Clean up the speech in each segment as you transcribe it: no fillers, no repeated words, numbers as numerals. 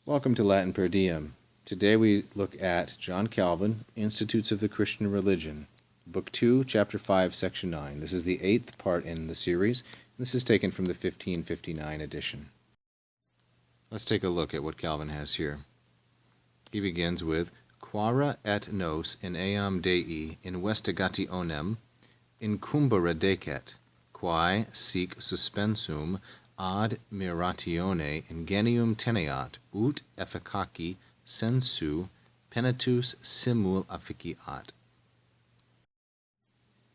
Welcome to LatinPerDiem. Today we look at John Calvin, Institutes of the Christian Religion, Book 2, Chapter 5, Section 9. This is the 8th part in the series. This is taken from the 1559 edition. Let's take a look at what Calvin has here. He begins with, Quara et nos in eam Dei investigationem incumbere decet, quae sic suspensum ad miratione ingenium teneat, ut efficaci sensu penitus simul afficiat.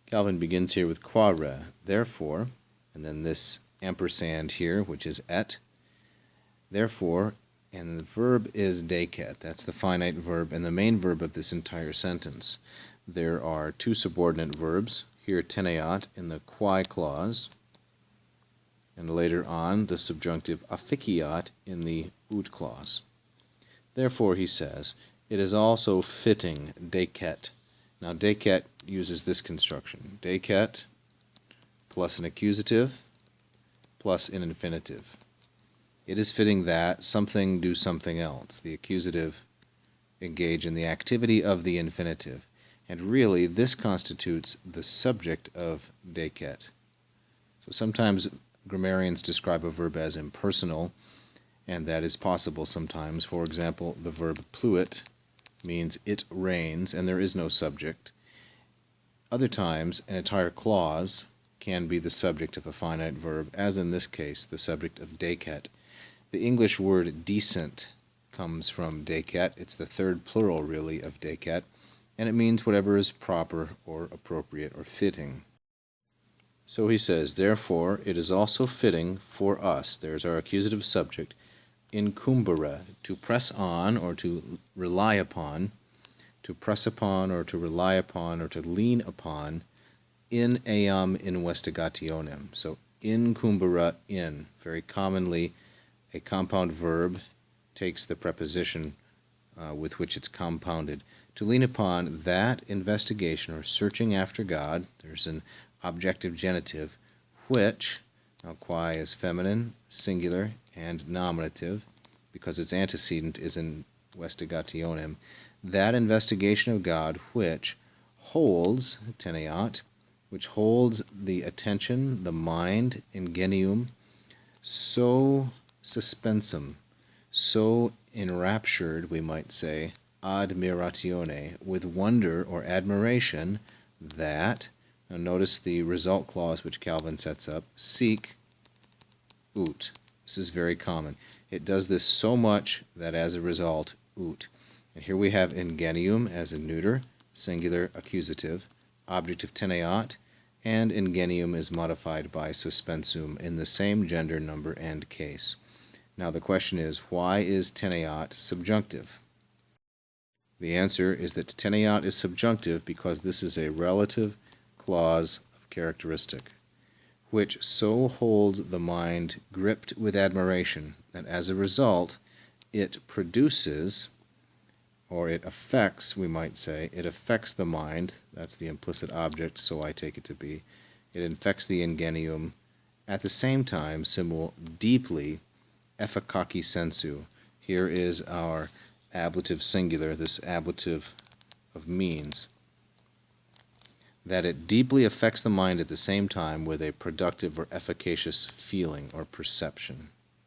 Calvin begins here with quare, therefore, and then this ampersand here, which is et, therefore, and the verb is decet. That's the finite verb and the main verb of this entire sentence. There are two subordinate verbs, here teneat in the quae clause, and later on the subjunctive afficiat in the ut clause. Therefore, he says, it is also fitting, decet. Now, decet uses this construction. Decet plus an accusative plus an infinitive. It is fitting that something do something else. The accusative engage in the activity of the infinitive. And really, this constitutes the subject of decet. So sometimes grammarians describe a verb as impersonal, and that is possible sometimes. For example, the verb pluit means it rains, and there is no subject. Other times, an entire clause can be the subject of a finite verb, as in this case, the subject of decet. The English word decent comes from decet. It's the third plural, really, of decet, and it means whatever is proper or appropriate or fitting. So he says, therefore, it is also fitting for us, there's our accusative subject, incumbere, to press on or to rely upon, to press upon or to rely upon or to lean upon, in eam investigationem. So incumbere, in. Very commonly, a compound verb takes the preposition with which it's compounded. To lean upon that investigation or searching after God, there's an objective genitive, which, now quae is feminine, singular, and nominative, because its antecedent is in investigationem, that investigation of God which holds, teneat, which holds the attention, the mind, ingenium, so suspensum, so enraptured, we might say, admiratione, with wonder or admiration, that, now notice the result clause which Calvin sets up, sic ut. This is very common. It does this so much that as a result, ut. And here we have ingenium as a neuter, singular accusative, objective teneat, and ingenium is modified by suspensum in the same gender, number, and case. Now the question is, why is teneat subjunctive? The answer is that teneat is subjunctive because this is a relative clause of characteristic, which so holds the mind gripped with admiration that as a result it produces, or it affects, we might say, it affects the mind, that's the implicit object, so I take it to be, it infects the ingenium, at the same time, simul, deeply, efficaci sensu. Here is our ablative singular, this ablative of means, that it deeply affects the mind at the same time with a productive or efficacious feeling or perception.